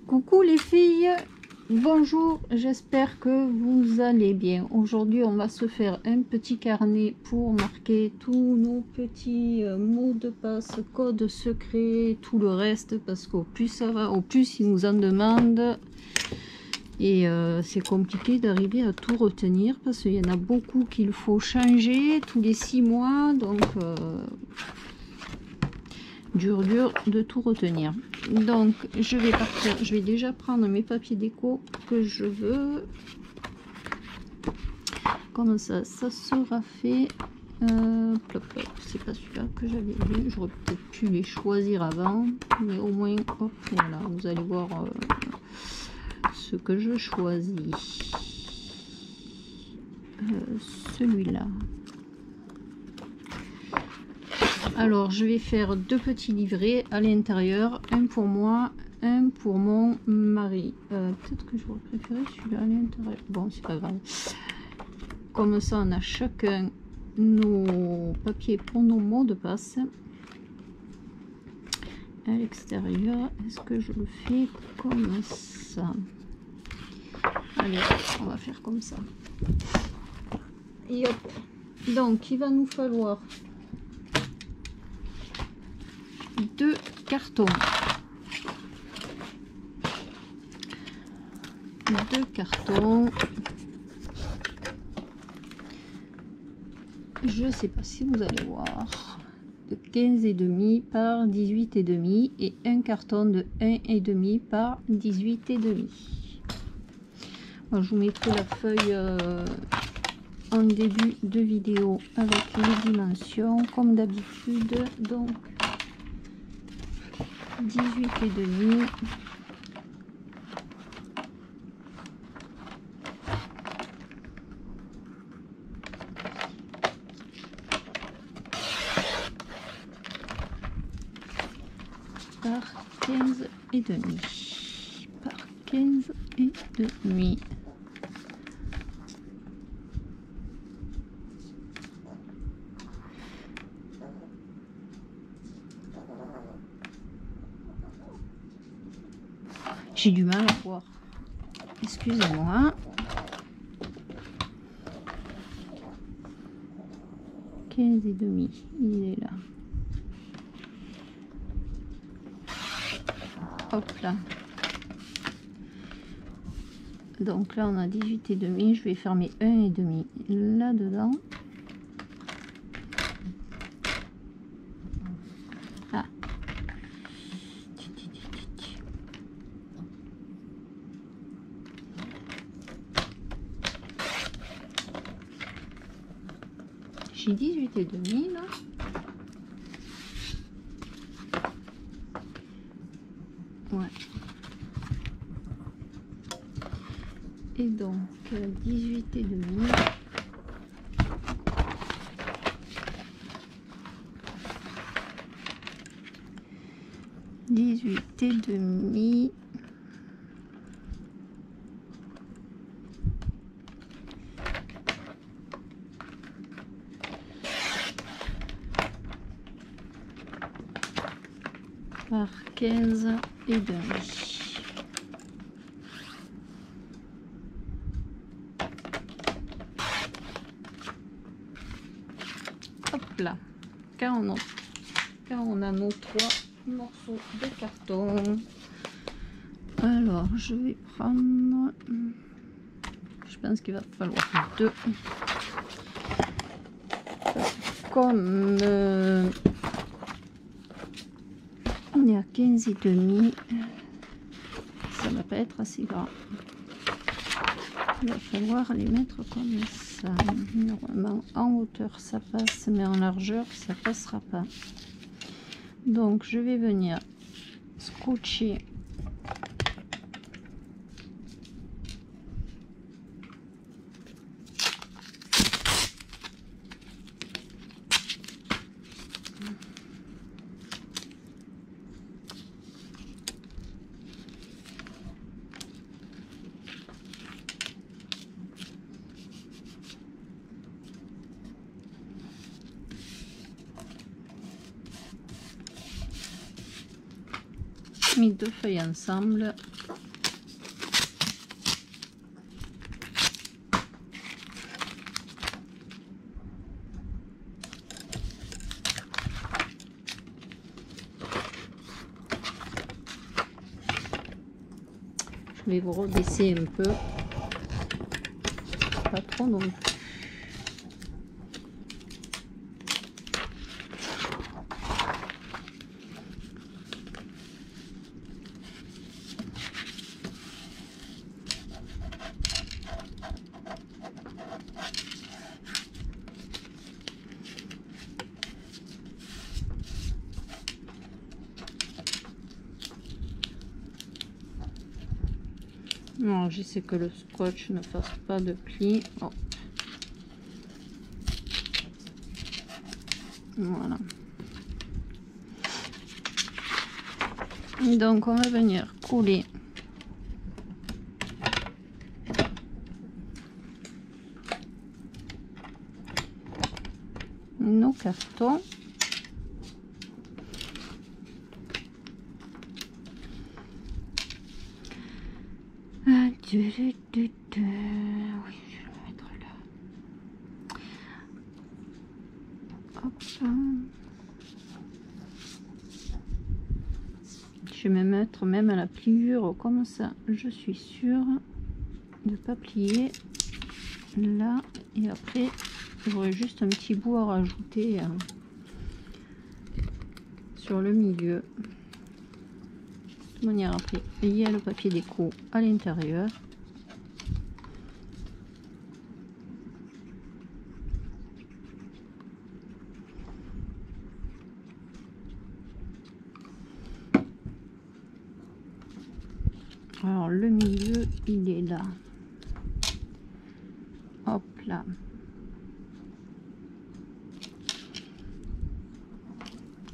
Coucou les filles, bonjour, j'espère que vous allez bien. Aujourd'hui on va se faire un petit carnet pour marquer tous nos petits mots de passe, codes secrets, tout le reste, parce qu'au plus ça va, au plus ils nous en demandent. Et c'est compliqué d'arriver à tout retenir parce qu'il y en a beaucoup qu'il faut changer tous les 6 mois, donc dur de tout retenir. Donc je vais partir, je vais déjà prendre mes papiers déco que je veux, comme ça sera fait. C'est pas celui-là que j'avais vu, j'aurais peut-être pu les choisir avant, mais au moins hop, voilà, vous allez voir ce que je choisis. Celui-là. Alors je vais faire 2 petits livrets à l'intérieur, un pour moi, un pour mon mari. Peut-être que j'aurais préféré celui-là à l'intérieur. Bon, c'est pas grave. Comme ça, on a chacun nos papiers pour nos mots de passe. À l'extérieur, est-ce que je le fais comme ça? Allez, on va faire comme ça. Et hop. Donc, il va nous falloir 2 cartons. 2 cartons. Je sais pas si vous allez voir. De 15,5 par 18,5 et un carton de 1,5 par 18,5. Je vous mettrai la feuille en début de vidéo avec les dimensions comme d'habitude. Donc 18,5 par 15,5 par 15,5. J'ai du mal à voir. Excusez-moi. 15,5, il est là. Hop là. Donc là on a 18,5. Je vais faire mes 1,5 là-dedans. Ah. J'ai 18,5 là. Ouais. Et donc 18,5. Par 15,5. Hop là, car on a nos 3 morceaux de carton. Alors je vais prendre, je pense qu'il va falloir 2. Comme on est à 15,5, ça va pas être assez grand. Il va falloir les mettre comme ça. Normalement en hauteur ça passe, mais en largeur ça passera pas. Donc je vais venir scotcher mes 2 feuilles ensemble vais vous rebaisser un peu. Pas trop non plus. Non, j'essaie que le scotch ne fasse pas de plis. Oh. Voilà. Donc on va venir coller nos cartons. Oui, je vais le mettre là. Hop. Je vais me mettre même à la pliure comme ça. Je suis sûre de ne pas plier là. Et après, j'aurai juste un petit bout à rajouter sur le milieu. De toute manière, après, il y a le papier déco à l'intérieur. Alors le milieu, il est là. Hop là.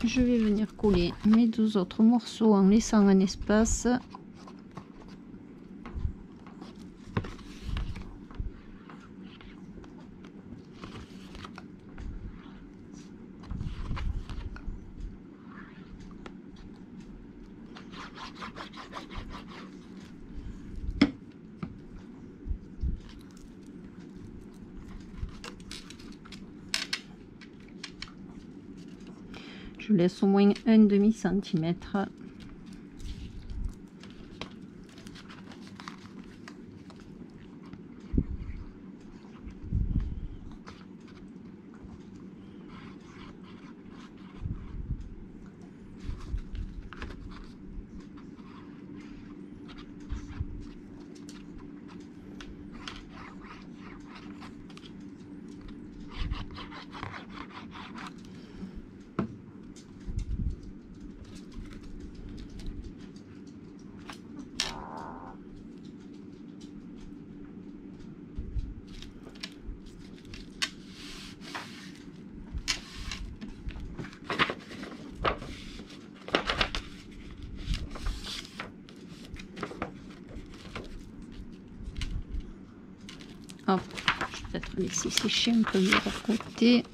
Je vais venir coller mes deux autres morceaux en laissant un espace. Je laisse au moins un demi-centimètre. Hop, je vais peut-être laisser sécher un peu de l'autre côté.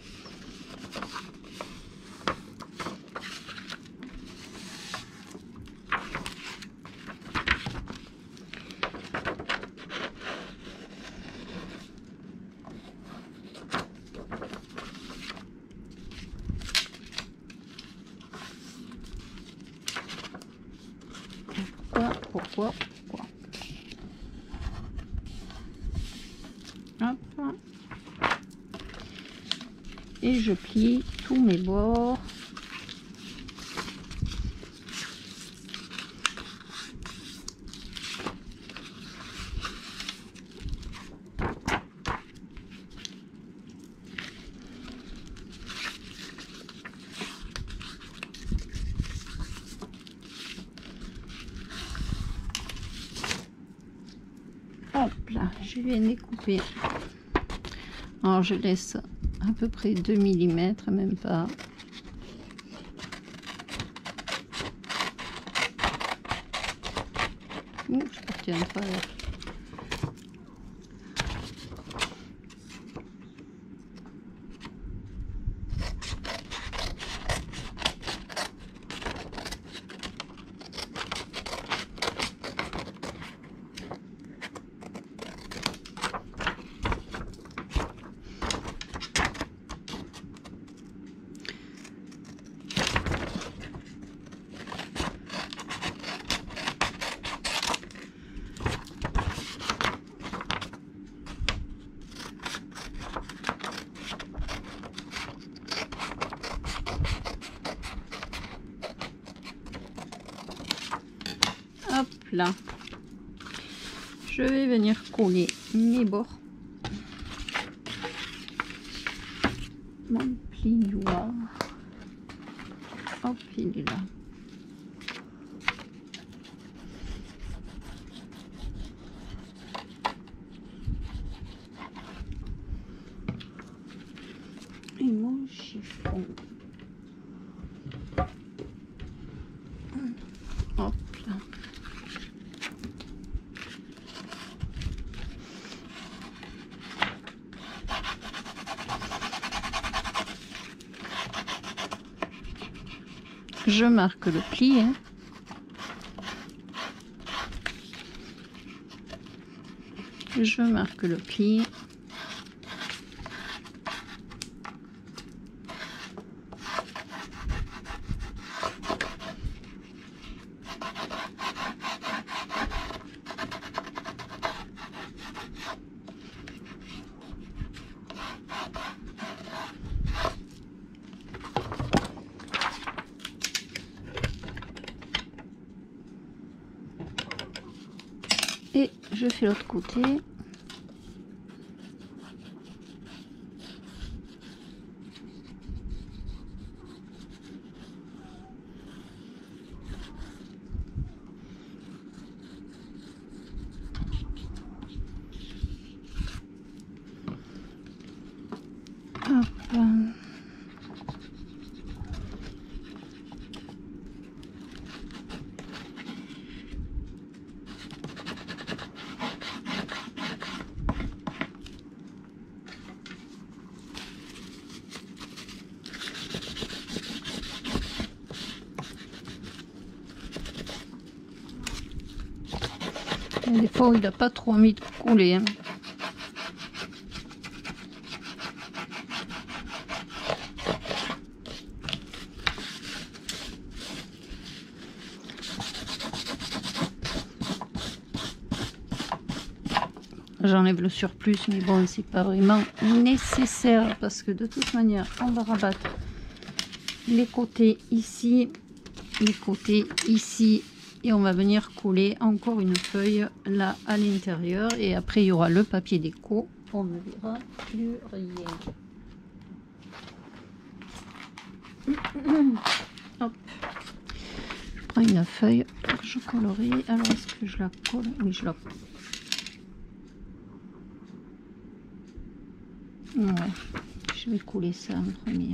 Pourquoi Hop. Et je plie tous mes bords. Hop là, je vais découper. Alors je laisse à peu près 2 mm, même pas. Ouh, je suis partie en travers. là, je vais venir coller mes bords. Mon plioir. Hop, il est là. Et mon chiffon. Hop là. Je marque le pli. Hein. Je marque le pli. Et je fais l'autre côté. Hop. Des fois, il n'a pas trop envie de couler. Hein. J'enlève le surplus, mais bon, c'est pas vraiment nécessaire parce que de toute manière, on va rabattre les côtés ici, les côtés ici. Et on va venir coller encore une feuille là à l'intérieur. Et après, il y aura le papier déco. On ne verra plus rien. Hop. Je prends une feuille que je colorie. Alors, est-ce que je la colle? Oui, je la colle. Ouais. Je vais coller ça en premier.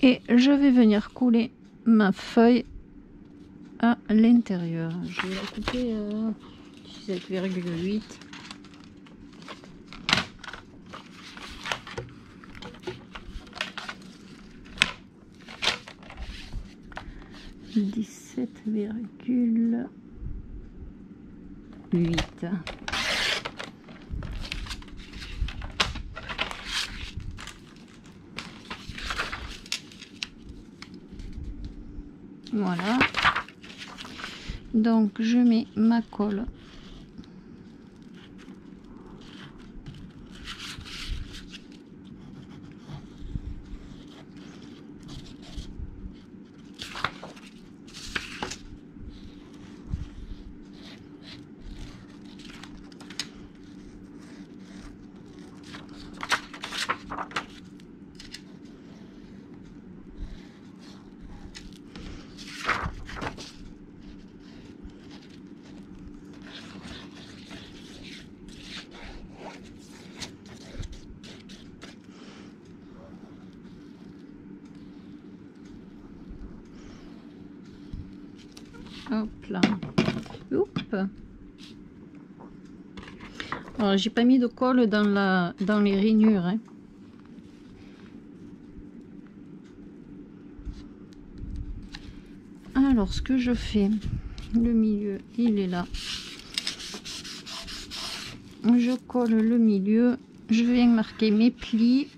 Et je vais venir couler ma feuille à l'intérieur. Je vais la couper à 17,8. Voilà. Donc je mets ma colle. Hop là. Oups. Alors, j'ai pas mis de colle dans les rainures. Hein. Alors, ce que je fais, le milieu, il est là. Je colle le milieu. Je viens marquer mes plis.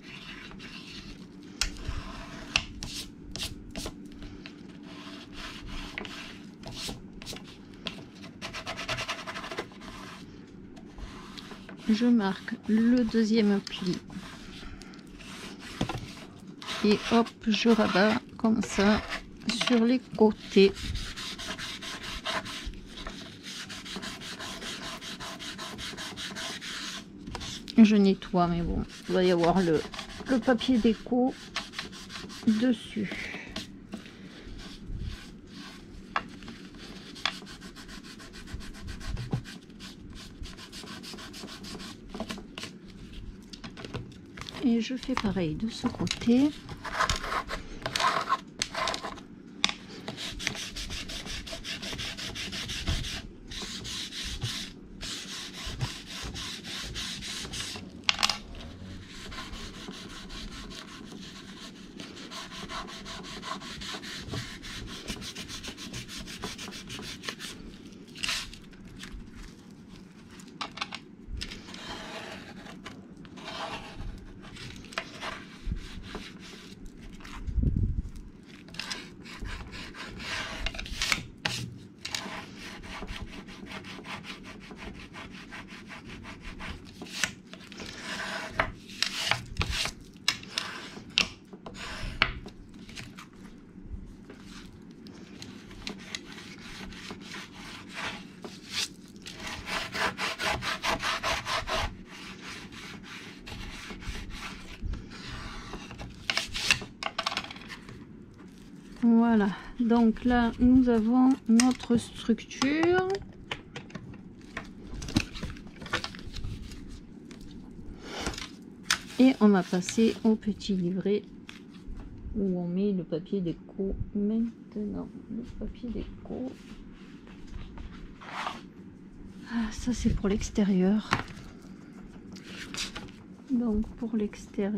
Je marque le deuxième pli. Et hop, je rabats comme ça sur les côtés. Je nettoie, mais bon, il va y avoir le papier déco dessus. Et je fais pareil de ce côté. Voilà, donc là nous avons notre structure. Et on va passer au petit livret où on met le papier déco maintenant. Le papier déco. Ah, ça c'est pour l'extérieur. Donc pour l'extérieur.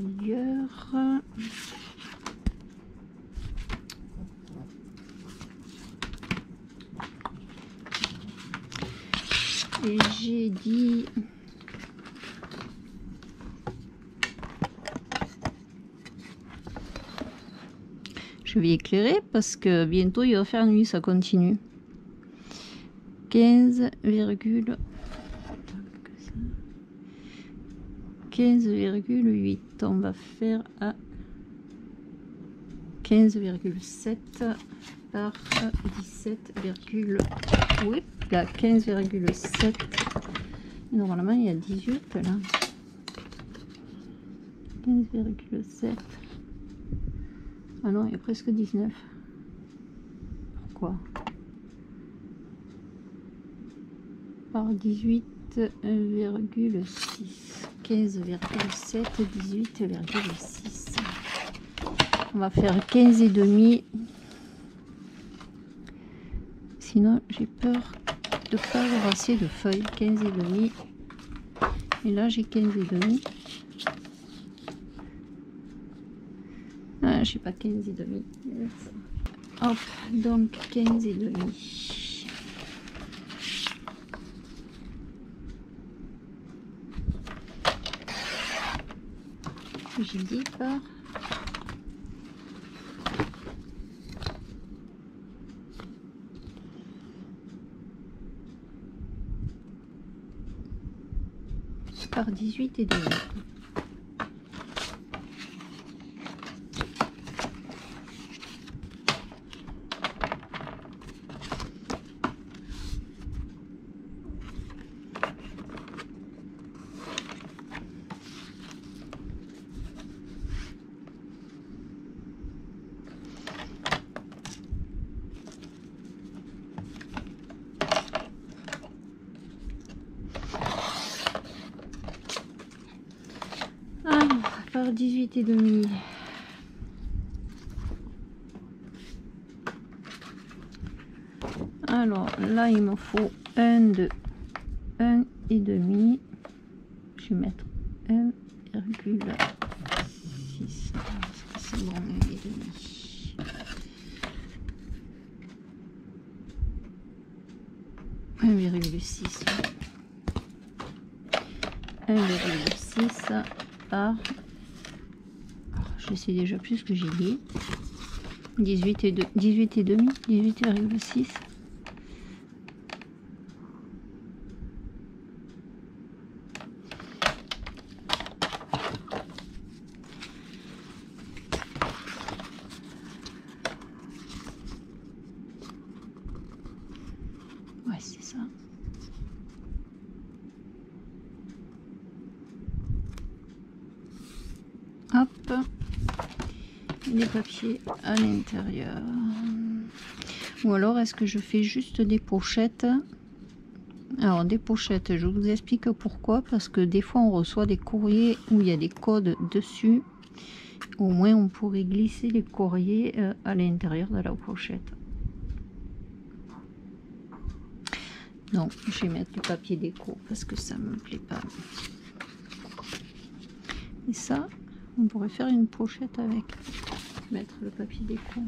Et j'ai dit je vais éclairer parce que bientôt il va faire nuit, ça continue. 15,8, on va faire à 15,7 par 17,8. Oui, il y a 15,7. Normalement, il y a 18 là. 15,7. Ah non, il y a presque 19. Pourquoi? Par 18,6. 15,7, 18,6. On va faire 15 et demi. Sinon, j'ai peur de pas avoir assez de feuilles. 15 et demi. Et là, j'ai 15 et demi. Ah, je sais pas, 15 et demi. Hop, donc 15 et demi. J'ai dit par 18 et demi. Par 18 et demi. Alors là, il me faut un de 1,5. Je vais mettre 1,6. C'est bon, 1,5. 1,6. 1,6 par... Je sais déjà plus ce que j'ai dit. 18,5. 18,6. Ouais, c'est ça. Hop, les papiers à l'intérieur. Ou alors est-ce que je fais juste des pochettes? Alors des pochettes, je vous explique pourquoi. Parce que des fois on reçoit des courriers où il y a des codes dessus. Au moins on pourrait glisser les courriers à l'intérieur de la pochette. Donc je vais mettre du papier déco parce que ça me plaît pas. Et ça, on pourrait faire une pochette avec. Mettre le papier déco.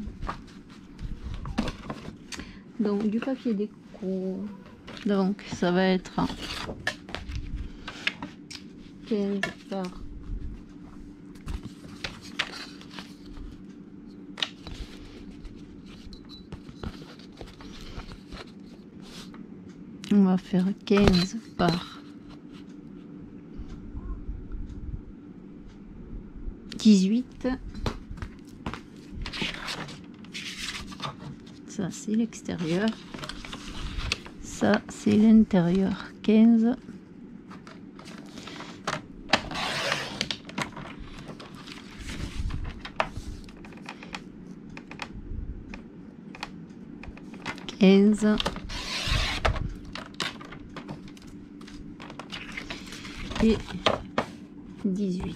Donc du papier déco. Donc ça va être 15 par 15 par 18. Ça c'est l'extérieur, ça c'est l'intérieur. 15 15 et 18.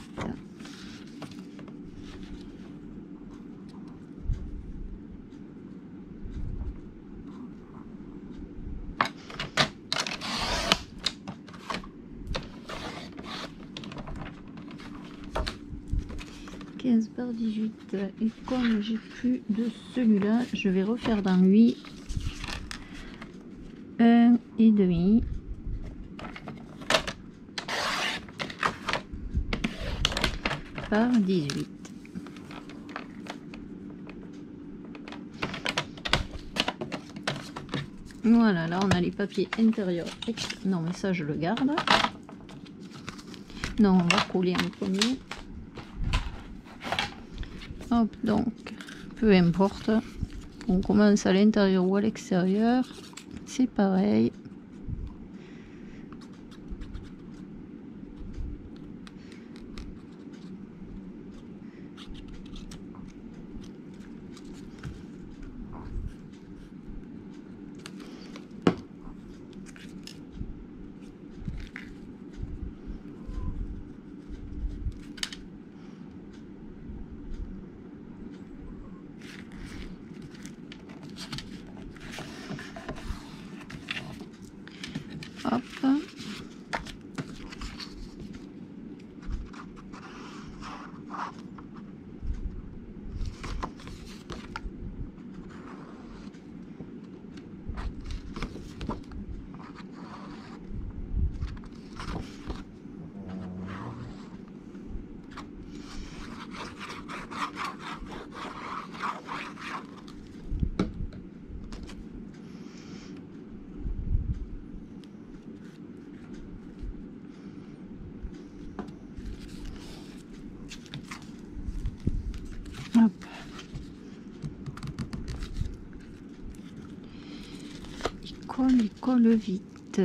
Par 18. Et comme j'ai plus de celui-là, je vais refaire dans lui 1,5 par 18. Voilà, là on a les papiers intérieurs. Non mais ça je le garde. Non, on va coller en premier. Hop, donc, peu importe, on commence à l'intérieur ou à l'extérieur, c'est pareil. Hop. Hop. Il colle vite.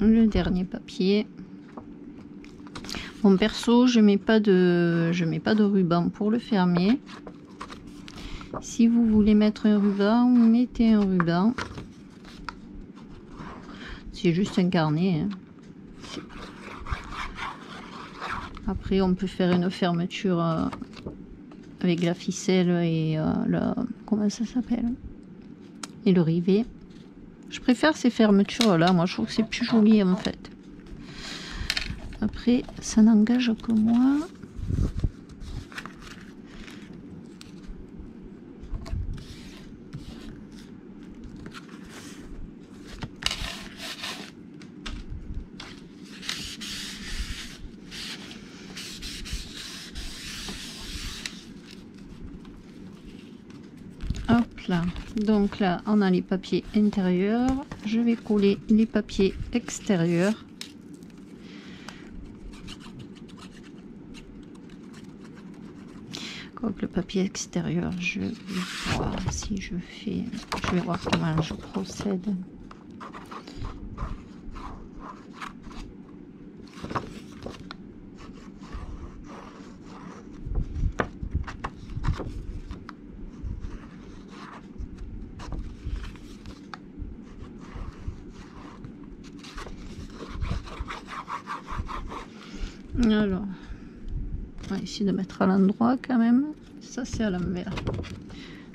Le dernier papier. Bon, perso, je mets pas de ruban pour le fermer. Si vous voulez mettre un ruban, mettez un ruban. C'est juste un carnet, hein. Après, on peut faire une fermeture avec la ficelle et comment ça s'appelle, et le rivet. Je préfère ces fermetures là, moi je trouve que c'est plus joli en fait. Après, ça n'engage que moi. Hop là, donc là on a les papiers intérieurs. Je vais coller les papiers extérieurs. Le papier extérieur, je vais voir si je vais voir comment je procède. Alors, on va essayer de mettre à l'endroit quand même. Ça, c'est à l'envers.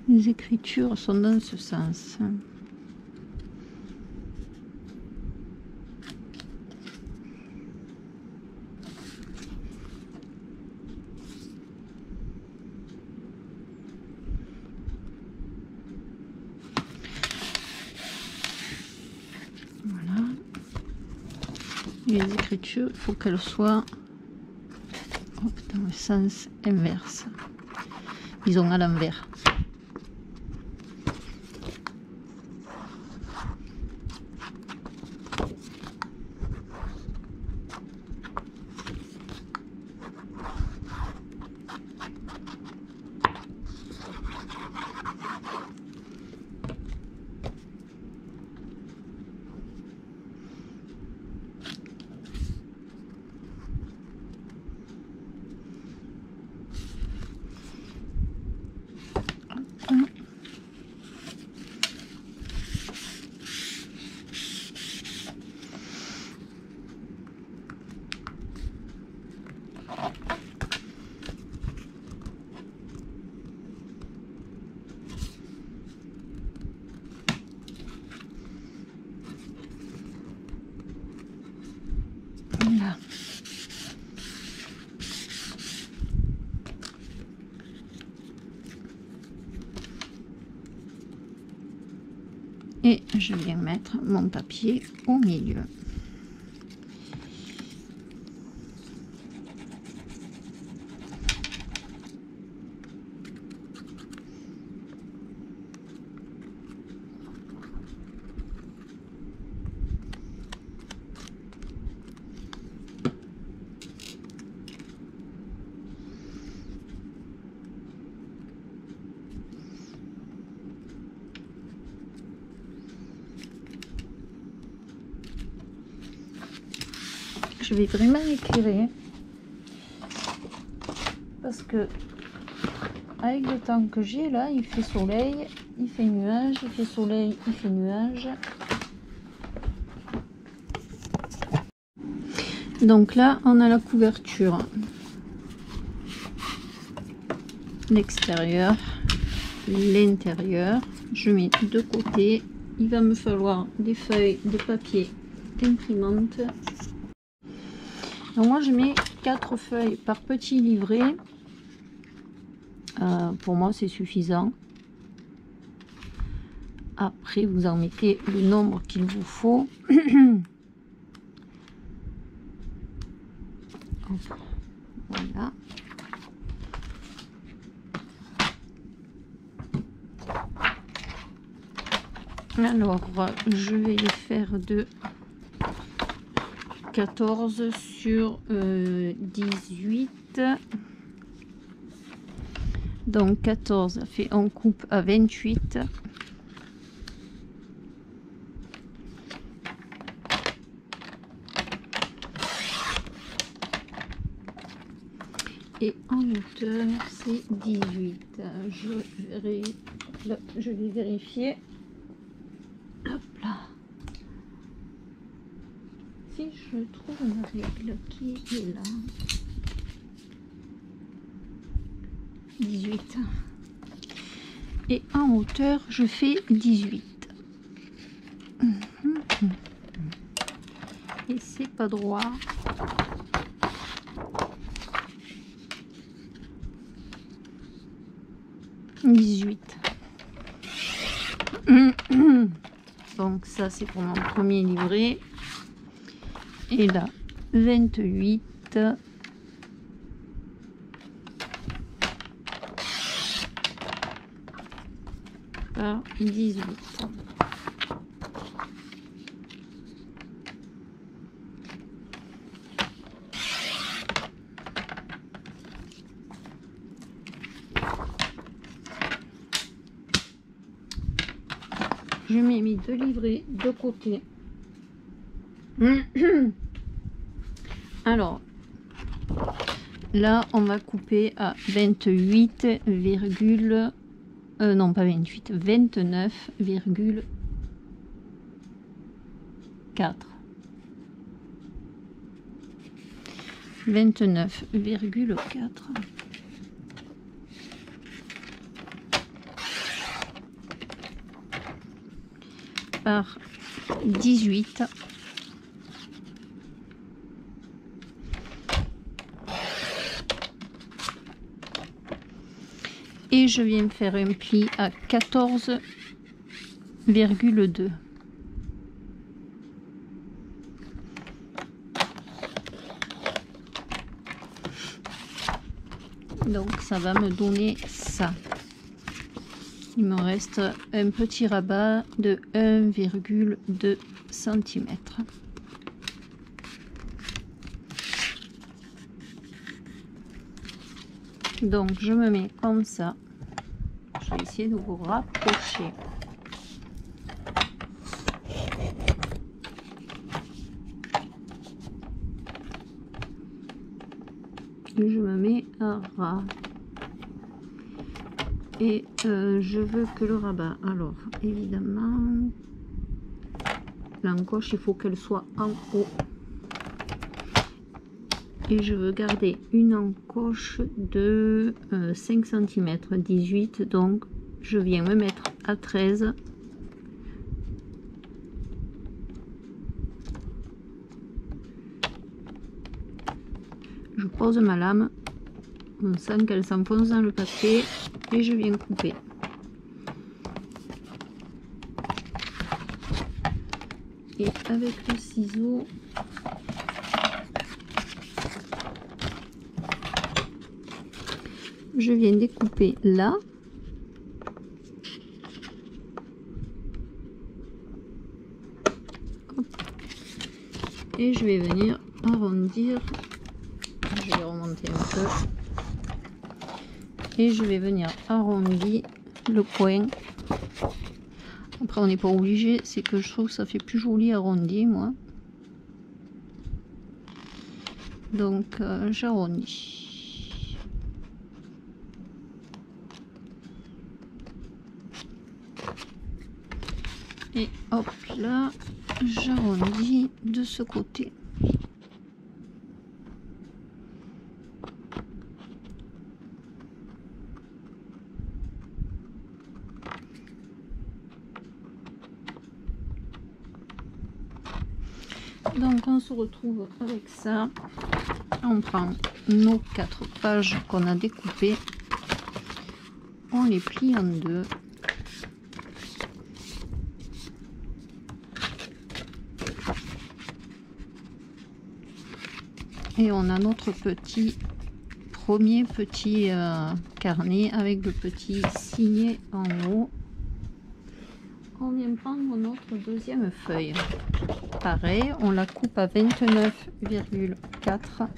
Les écritures sont dans ce sens. Voilà. Les écritures, il faut qu'elles soient dans le sens inverse. Disons à l'envers. Voilà. Et je viens mettre mon papier au milieu. Je vais vraiment éclairer parce que avec le temps que j'ai là, il fait soleil, il fait nuage, il fait soleil, il fait nuage. Donc là, on a la couverture, l'extérieur, l'intérieur. Je mets de côté. Il va me falloir des feuilles de papier imprimante. Donc moi je mets 4 feuilles par petit livret. Pour moi c'est suffisant. Après vous en mettez le nombre qu'il vous faut. Voilà. Alors je vais les faire de 14 sur 18. Donc 14 fait en coupe à 28. Et en hauteur, c'est 18. Je vais vérifier. Hop là. Si je trouve une règle qui est là. 18. Et en hauteur, je fais 18. Et c'est pas droit. Donc ça c'est pour mon premier livret. Et là 28 par 18. Je m'ai mis 2 livrets de côté. Alors, là, on va couper à 28, non pas 28, 29,4. 29,4. Par 18. Et je viens faire un pli à 14,2. Donc ça va me donner ça. Il me reste un petit rabat de 1,2 cm. Donc je me mets comme ça. Je vais essayer de vous rapprocher. Je me mets à ras. Et je veux que le rabat, alors évidemment l'encoche il faut qu'elle soit en haut et je veux garder une encoche de 5 cm 18, donc je viens me mettre à 13. Je pose ma lame, on sent qu'elle s'enfonce dans le papier et je viens couper. Et avec le ciseau, je viens découper là. Hop. Et je vais venir arrondir. Je vais remonter un peu. Et je vais venir arrondir le coin. Après on n'est pas obligé, c'est que je trouve que ça fait plus joli arrondi moi. Donc j'arrondis. Et hop là, j'arrondis de ce côté. Donc on se retrouve avec ça. On prend nos 4 pages qu'on a découpées, on les plie en deux. Et on a notre premier petit carnet avec le petit signet en haut. On vient prendre notre deuxième feuille. Pareil, on la coupe à 29,4.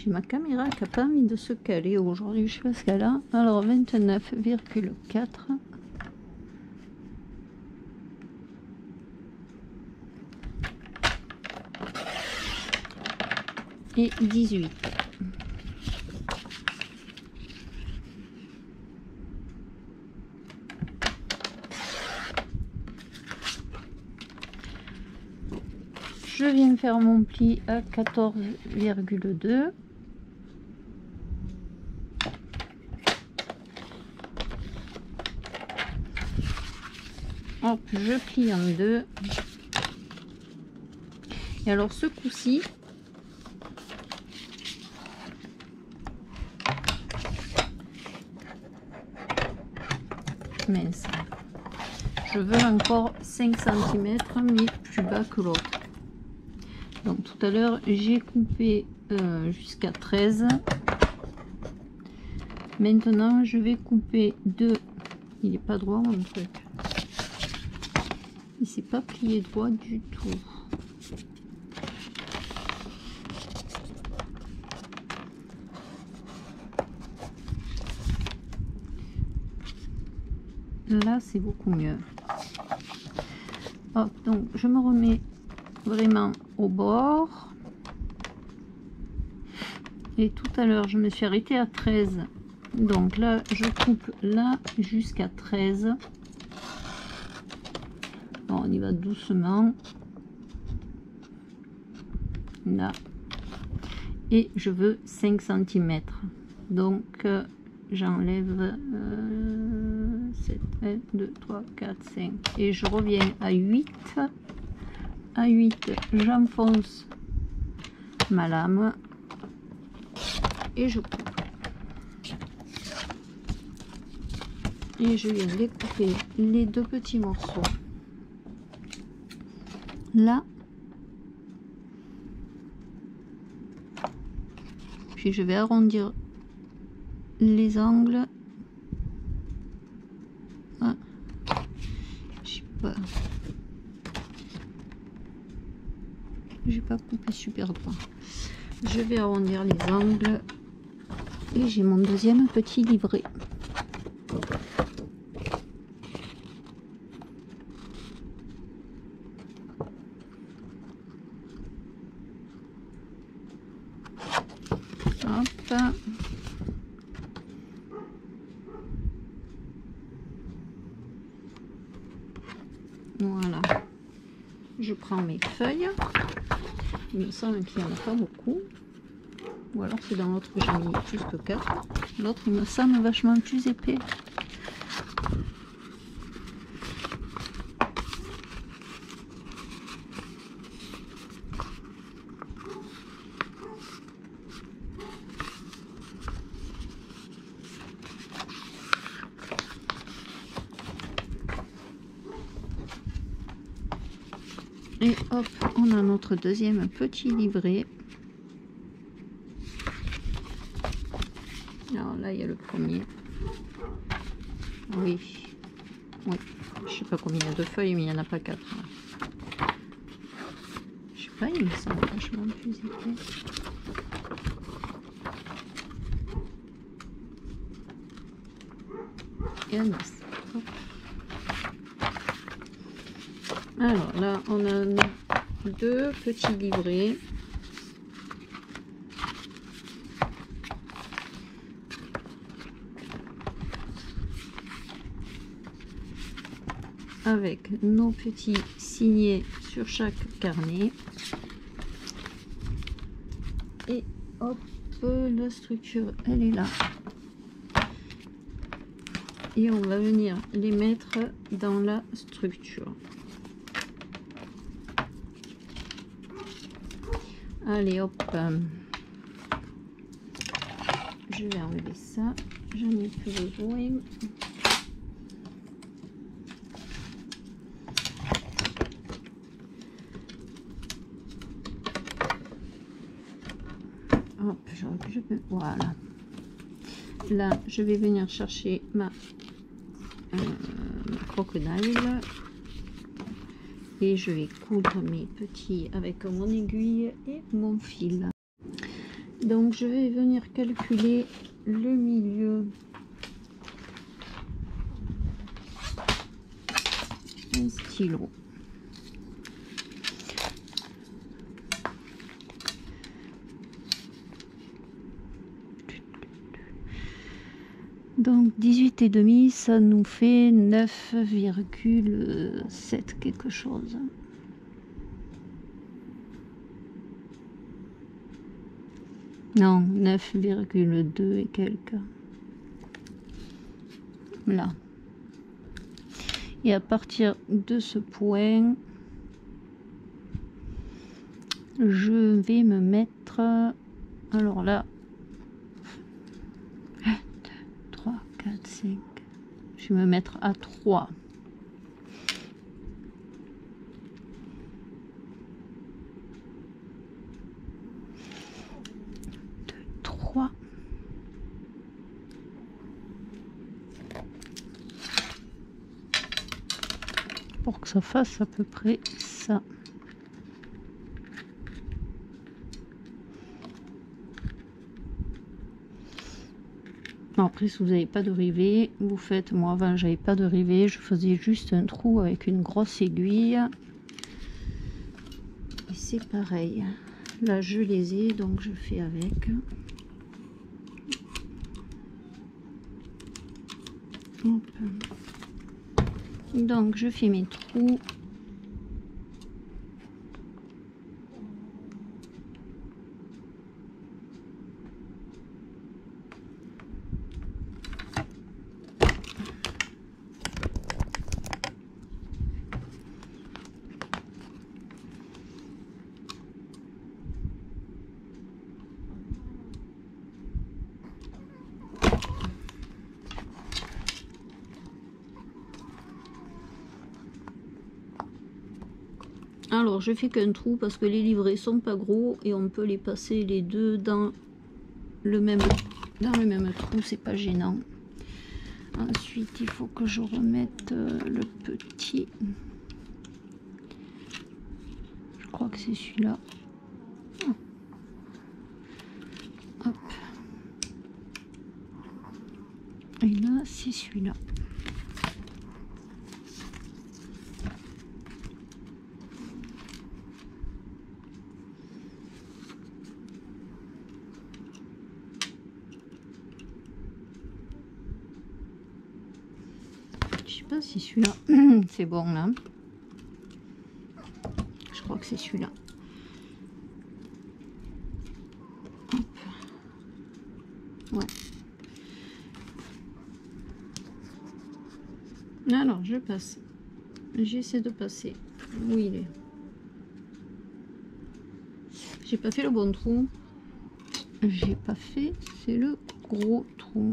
J'ai ma caméra qui n'a pas envie de se caler aujourd'hui, je sais pas ce qu'elle a. Alors 29,4 et 18. Je viens faire mon pli à 14,2. Hop, je plie en deux. Et alors ce coup-ci, mince, je veux encore 5 cm mais plus bas que l'autre. Donc tout à l'heure j'ai coupé jusqu'à 13. Maintenant je vais couper 2. Il n'est pas droit mon truc. Il s'est pas plié droit du tout. Là c'est beaucoup mieux. Hop, donc je me remets vraiment au bord. Et tout à l'heure je me suis arrêtée à 13. Donc là je coupe là jusqu'à 13. Bon, on y va doucement. Là. Et je veux 5 cm. Donc j'enlève 7, 1, 2, 3, 4, 5. Et je reviens à 8. À 8, j'enfonce ma lame. Et je coupe. Et je viens découper les deux petits morceaux. Là. Puis je vais arrondir les angles. Ah, je sais pas. J'ai pas coupé super droit. Je vais arrondir les angles. Et j'ai mon deuxième petit livret. Hop. Voilà. Je prends mes feuilles. Il me semble qu'il n'y en a pas beaucoup. Ou alors c'est dans l'autre que j'ai mis plus que 4. L'autre il me semble vachement plus épais. Et hop, on a notre deuxième petit livret. Alors là, il y a le premier. Oui. Oui. Je sais pas combien il y a de feuilles, mais il n'y en a pas 4. Je sais pas, il me semble vachement plus épais. Et un 10. Alors là, on a deux petits livrets. Avec nos petits signets sur chaque carnet. Et hop, la structure, elle est là. Et on va venir les mettre dans la structure. Allez hop, je vais enlever ça, j'en ai plus besoin. Hop, je peux, voilà. Là, je vais venir chercher ma crocodile. Et je vais coudre mes petits avec mon aiguille et mon fil. Donc je vais venir calculer le milieu. Un stylo. Donc 18,5, ça nous fait 9,7 quelque chose. Non, 9,2 et quelques. Là. Et à partir de ce point, je vais me mettre... Alors là, 1, 2, 3, 4, 5. Je vais me mettre à 3. 2, 3. Pour que ça fasse à peu près ça. Après, si vous n'avez pas de rivet, vous faites... Moi, avant, j'avais pas de rivet. Je faisais juste un trou avec une grosse aiguille. Et c'est pareil. Là, je les ai, donc je fais avec. Hop. Donc, je fais mes trous. Alors je fais qu'un trou parce que les livrets sont pas gros et on peut les passer les deux dans le même trou, c'est pas gênant. Ensuite il faut que je remette le petit. Je crois que c'est celui-là. Hop. Et là c'est celui-là. Je sais pas si celui-là c'est bon là. Je crois que c'est celui-là. Ouais. Alors je passe. J'essaie de passer. Où il est? J'ai pas fait le bon trou. J'ai pas fait. C'est le gros trou.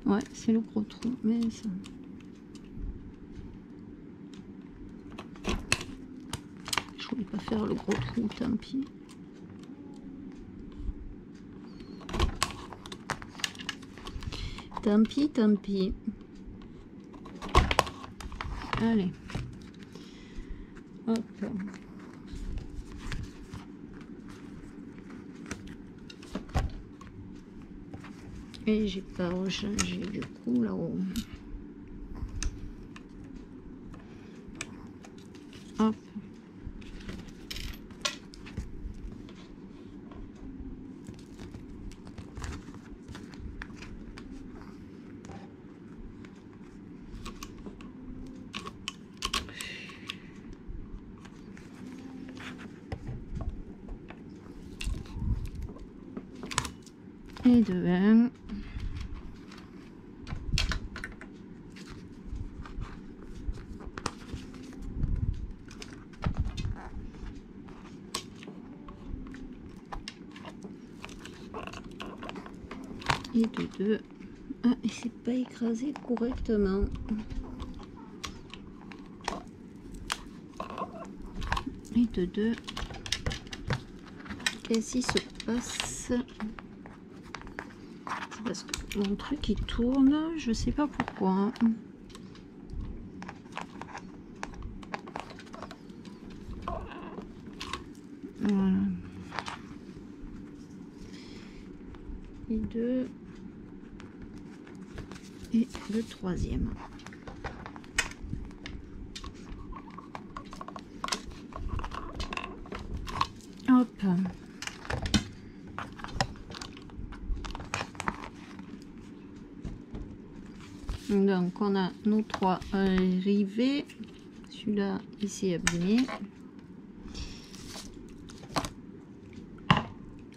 Ouais, c'est le gros trou. Mais ça. Je voulais pas faire le gros trou, tant pis. Tant pis, tant pis. Allez. Hop. Et j'ai pas rechangé du coup là-haut. Hop. Et de 1. Et de 2. Ah, et c'est pas écrasé correctement. Et de 2. Qu'est-ce qui se passe? C'est parce que mon truc il tourne, je sais pas pourquoi. Voilà. et 2 et le troisième. Hop. Donc on a nos 3 rivets. Celui-là ici abîmé.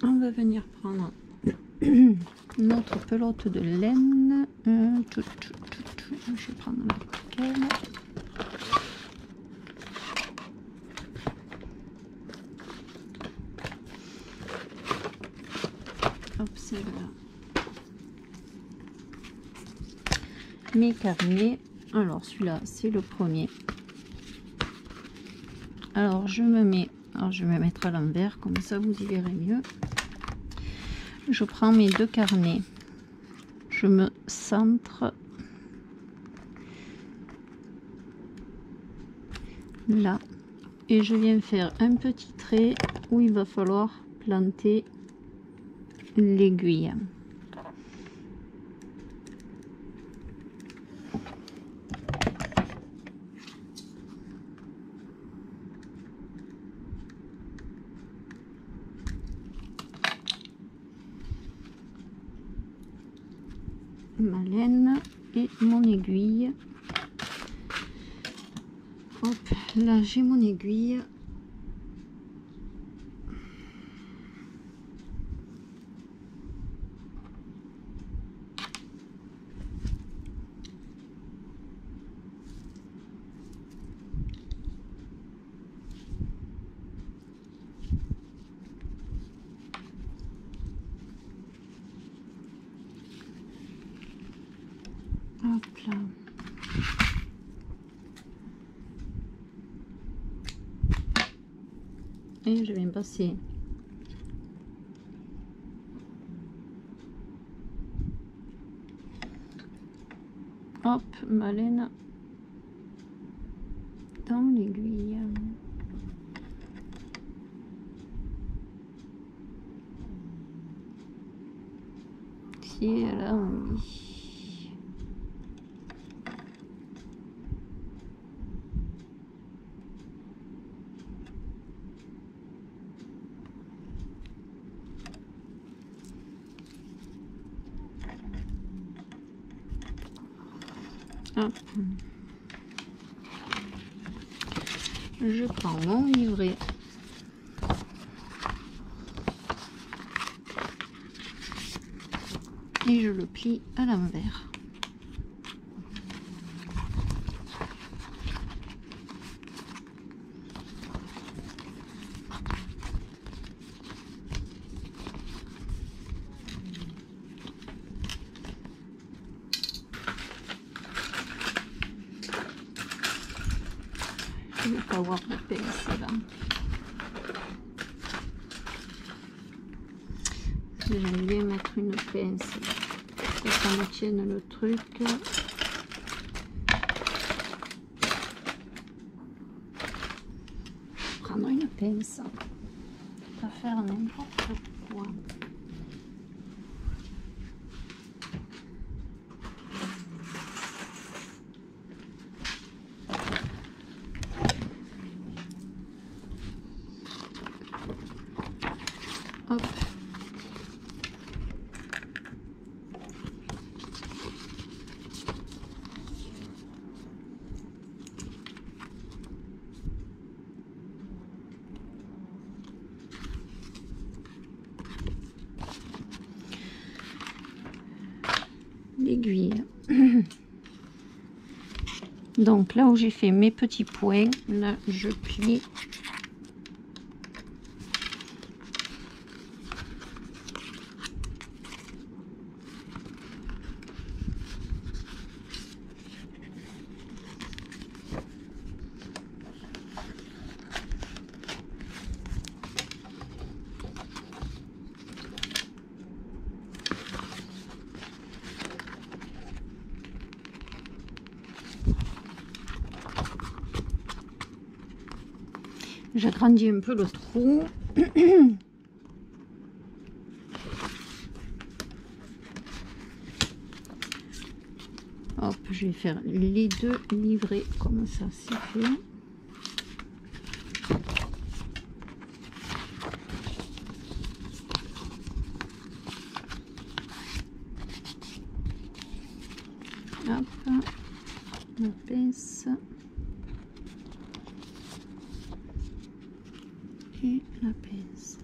On va venir prendre notre pelote de laine. Je vais prendre laquelle. Hop, celle-là. Mes carnets. Alors celui-là, c'est le premier. Alors je me mets, je vais me mettre à l'envers, comme ça vous y verrez mieux. Je prends mes 2 carnets. Je me centre là et je viens faire un petit trait où il va falloir planter l'aiguille. Ma laine et mon aiguille. Hop, là j'ai mon aiguille. Hop là. Et je vais passer hop ma laine dans l'aiguille. Si elle a envie. Hop. Je prends mon livret et je le plie à l'envers. Je ne vais pas avoir de pince là. J'aime bien mettre une pince pour que ça me tienne le truc. Prendre une pince, pas faire n'importe quoi. Hop. L'aiguille. Donc là où j'ai fait mes petits points, là je plie. J'agrandis un peu le trou. je vais faire les deux livrets comme ça, c'est fait. Hop, la pince et la pince.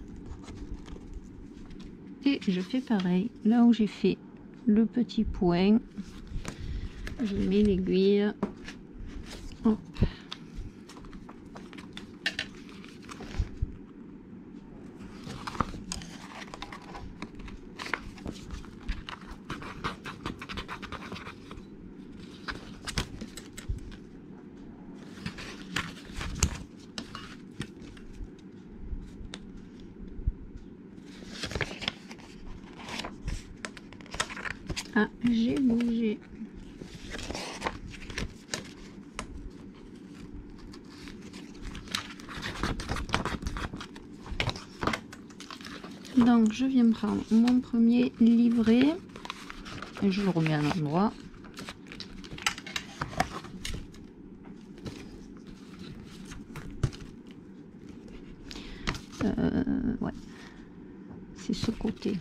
Et je fais pareil, là où j'ai fait le petit point, je mets l'aiguille. Hop. Ah, j'ai bougé. Donc je viens prendre mon premier livret et je le remets à l'endroit. Ouais, c'est ce côté.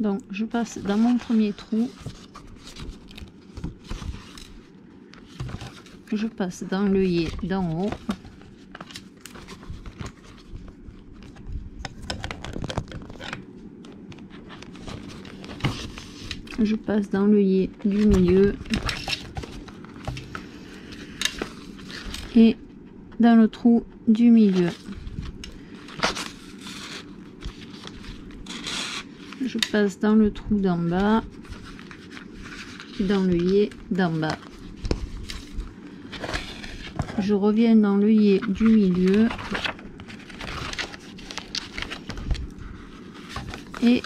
Donc je passe dans mon premier trou, je passe dans l'œillet d'en haut, je passe dans l'œillet du milieu et dans le trou du milieu. Je passe dans le trou d'en bas, dans l'œillet d'en bas. Je reviens dans l'œillet du milieu et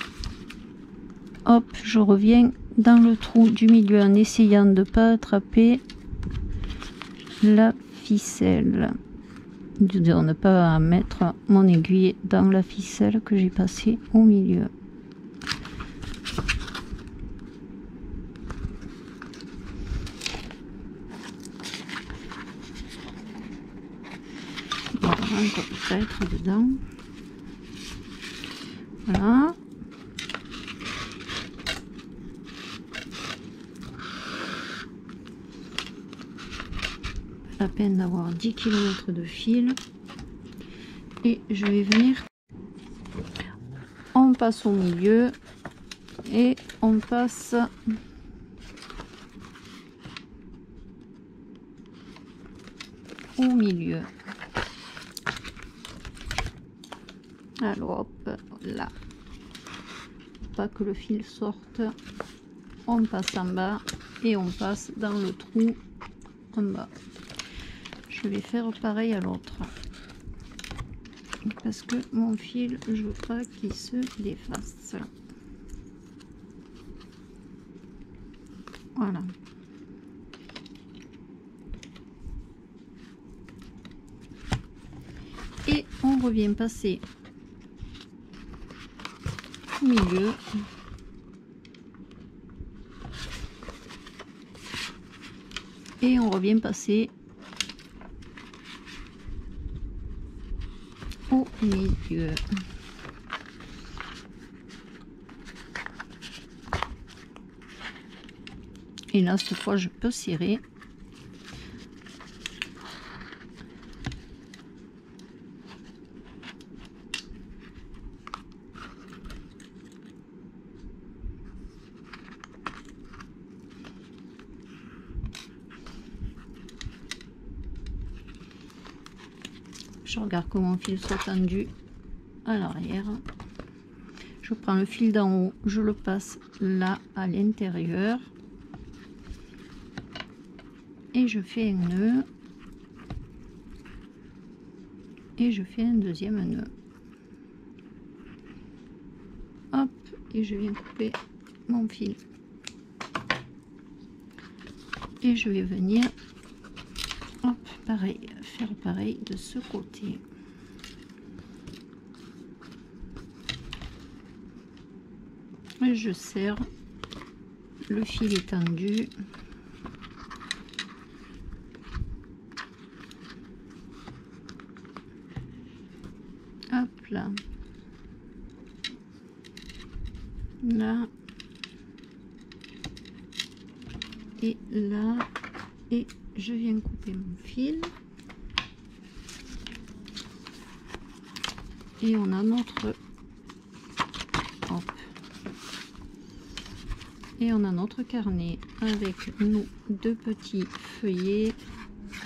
hop, je reviens dans le trou du milieu en essayant de ne pas attraper la ficelle, de ne pas mettre mon aiguille dans la ficelle que j'ai passée au milieu. Voilà, on peut pas être dedans. Voilà. Pas la peine d'avoir 10 km de fil. Et je vais venir. On passe au milieu et on passe au milieu. Alors hop, là, pas que le fil sorte, on passe en bas et on passe dans le trou en bas. Je vais faire pareil à l'autre parce que mon fil, je veux pas qu'il se défasse. Voilà. Et on revient passer au milieu. Et on revient passer au milieu. Et là, cette fois, je peux serrer. Je regarde que mon fil soit tendu à l'arrière. Je prends le fil d'en haut, je le passe là à l'intérieur et je fais un nœud et je fais un deuxième nœud. Hop, et je viens couper mon fil et je vais venir hop, pareil, faire pareil de ce côté. Et je serre le fil est tendu. Hop là. Là. Et là. Et je viens couper mon fil. Et on a notre... Hop. Et on a notre carnet avec nos deux petits feuillets,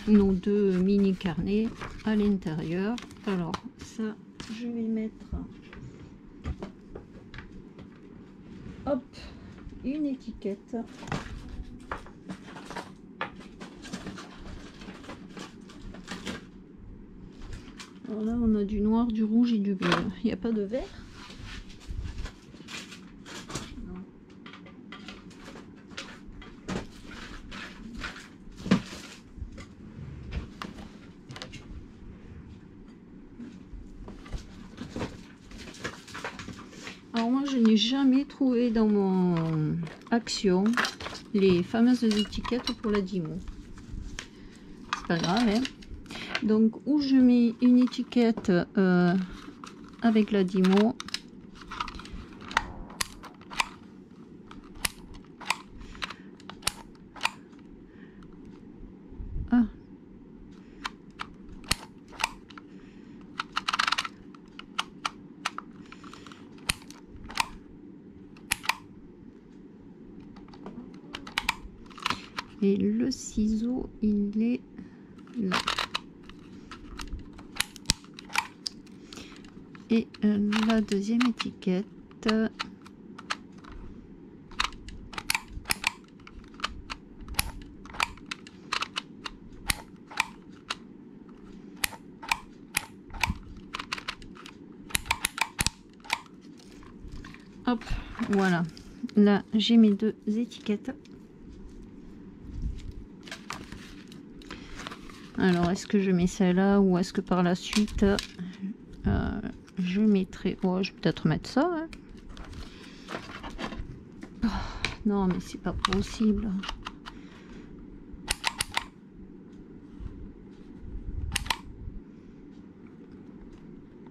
nos deux mini carnets à l'intérieur. Alors ça, je vais mettre, hop, une étiquette. Alors là, on a du noir, du rouge et du bleu. Il n'y a pas de vert. Alors moi, je n'ai jamais trouvé dans mon Action les fameuses étiquettes pour la Dymo. C'est pas grave, hein. Donc, où je mets une étiquette avec la Dymo. Ah. Et le ciseau, il est là. Et la deuxième étiquette, hop, voilà. Là, j'ai mes deux étiquettes. Alors, est-ce que je mets celle-là ou est-ce que par la suite, je mettrai... Oh, je vais peut-être mettre ça. Hein. Oh, non, mais c'est pas possible.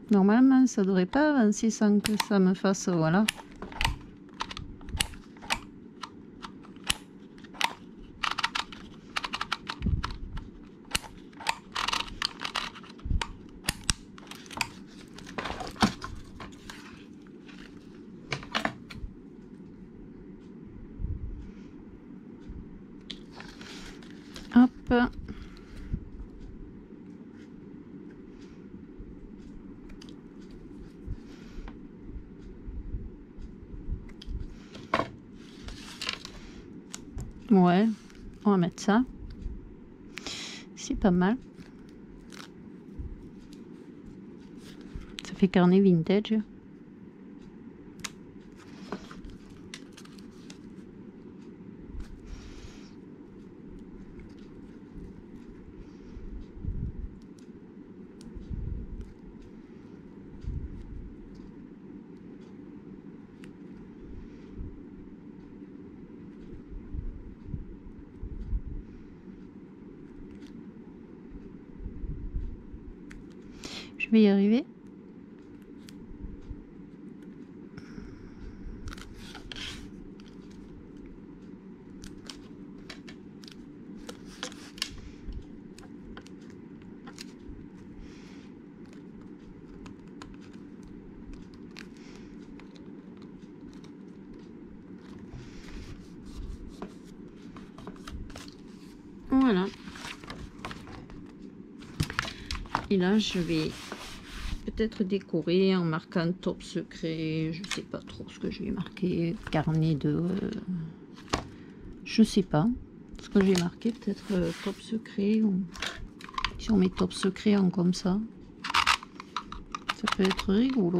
Normalement, ça devrait pas avancer sans que ça me fasse... Voilà. Hop. Ouais, on va mettre ça. C'est pas mal. Ça fait carnet vintage. Je vais y arriver. Voilà. Et là, je vais peut-être décorer en marquant top secret. Je sais pas trop ce que je vais marquer. Carnet de... je sais pas ce que j'ai marqué. Peut-être top secret. Ou... si on met top secret en comme ça peut être rigolo.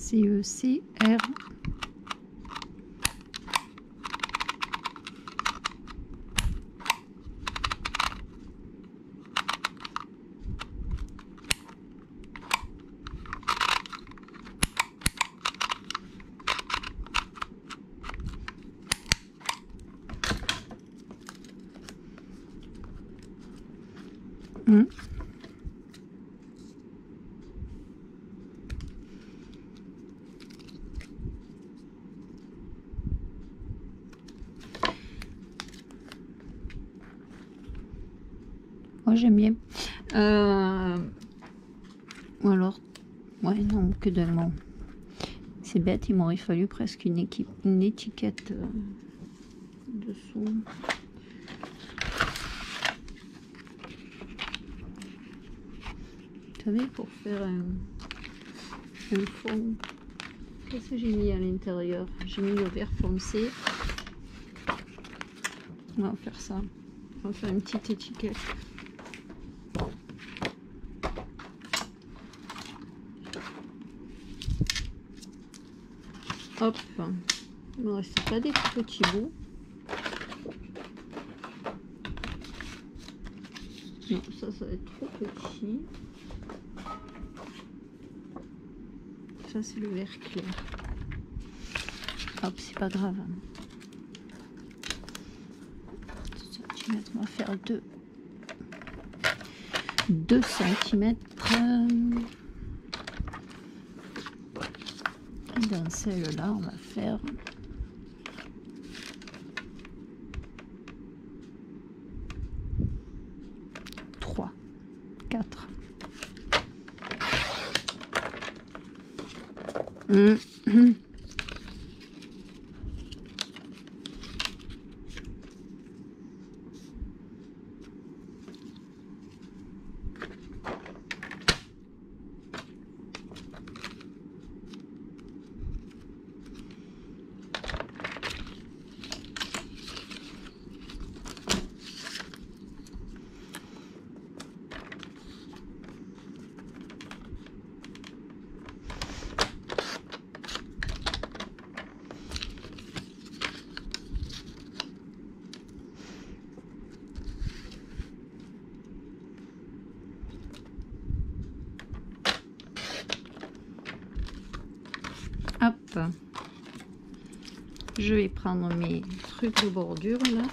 CECR. Moi j'aime bien. Alors, ouais, non, que d'un mot. C'est bête, il m'aurait fallu presque une étiquette dessous. Vous savez, pour faire un fond, qu'est-ce que j'ai mis à l'intérieur? J'ai mis le vert foncé. On va faire ça. On va faire une petite étiquette. Hop, il ne reste pas des petits bouts. Non, ça va être trop petit. Ça, c'est le vert clair. Hop, c'est pas grave. 2 cm, on va faire 2 cm. Dans celle-là, on va faire 3, 4. Hop, je vais prendre mes trucs de bordure là.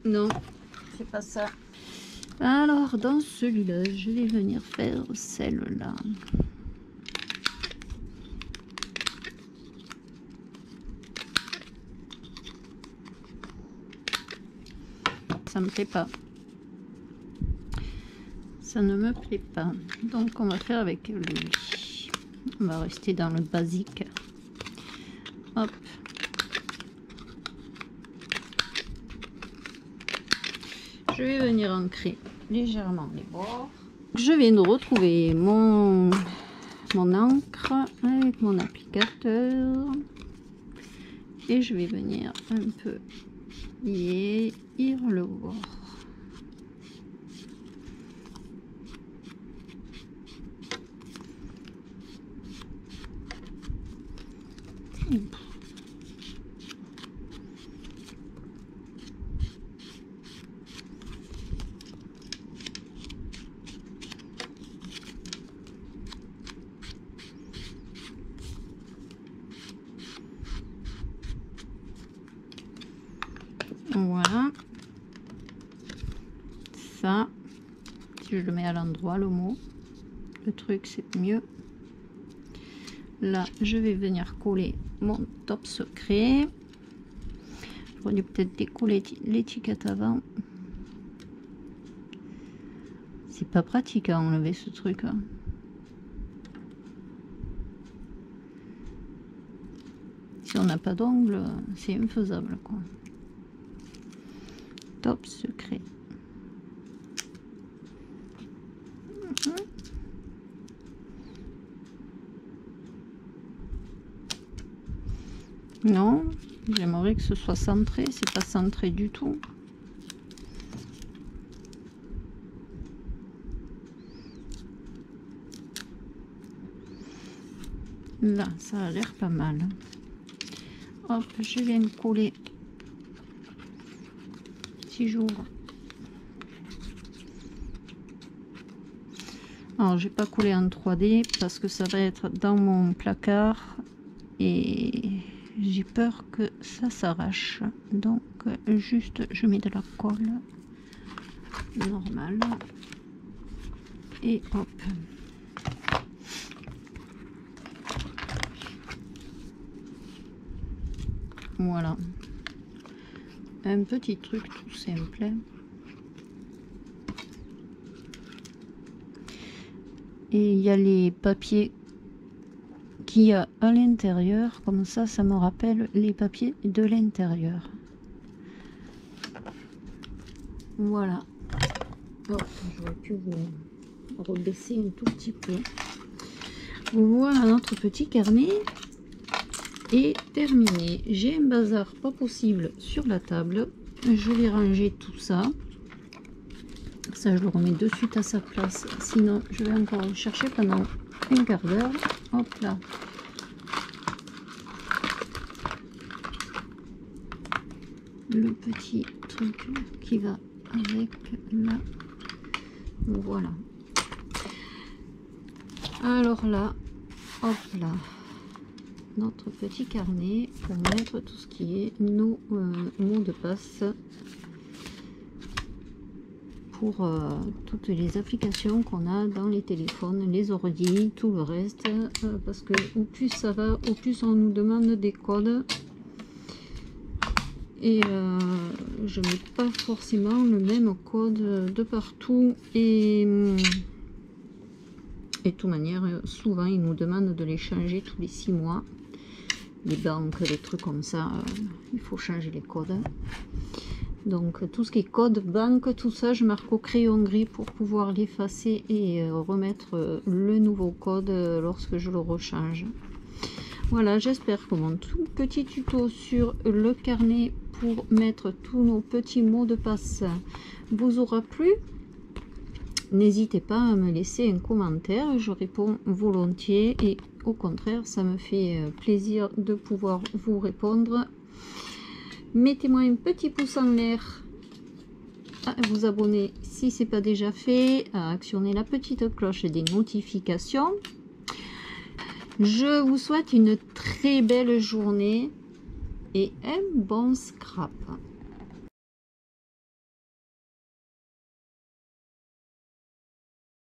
Non, c'est pas ça. Alors dans celui-là, je vais venir faire celle-là. Ça me plaît pas. Ça ne me plaît pas. Donc on va faire avec lui. On va rester dans le basique. Hop. Je vais venir ancrer légèrement les bords. Je vais nous retrouver mon encre avec mon applicateur. Et je vais venir un peu lier le bord. Voilà. Ça, si je le mets à l'endroit, le mot, le truc c'est mieux. Là, je vais venir coller mon top secret. J'aurais dû peut-être décoller l'étiquette avant. C'est pas pratique à enlever ce truc là. Si on n'a pas d'ongle, c'est infaisable quoi. Top secret. Non, j'aimerais que ce soit centré, c'est pas centré du tout. Là, ça a l'air pas mal. Hop, je viens coller. Si j'ouvre. Alors, j'ai pas collé en 3D parce que ça va être dans mon placard et j'ai peur que ça s'arrache. Donc, juste, je mets de la colle normale et hop. Voilà. Un petit truc tout simple. Et il y a les papiers qu'il y a à l'intérieur, comme ça me rappelle les papiers de l'intérieur. Voilà. Oh, j'aurais pu vous rebaisser un tout petit peu. Voilà, notre petit carnet est terminé. J'ai un bazar pas possible sur la table. Je vais ranger tout ça. Ça, je le remets de suite à sa place. Sinon, je vais encore le chercher pendant un quart d'heure. Hop là. Le petit truc qui va avec là. Voilà. Alors là, hop là. Notre petit carnet pour mettre tout ce qui est nos mots de passe. Pour toutes les applications qu'on a dans les téléphones, les ordi, tout le reste, parce que au plus ça va, au plus on nous demande des codes et je mets pas forcément le même code de partout et de toute manière souvent ils nous demandent de les changer tous les 6 mois, les banques, les trucs comme ça, il faut changer les codes. Donc tout ce qui est code, banque, tout ça, je marque au crayon gris pour pouvoir l'effacer et remettre le nouveau code lorsque je le rechange. Voilà, j'espère que mon tout petit tuto sur le carnet pour mettre tous nos petits mots de passe vous aura plu. N'hésitez pas à me laisser un commentaire, je réponds volontiers et au contraire, ça me fait plaisir de pouvoir vous répondre. Mettez-moi un petit pouce en l'air, à vous abonner si ce n'est pas déjà fait, à actionner la petite cloche des notifications. Je vous souhaite une très belle journée et un bon scrap.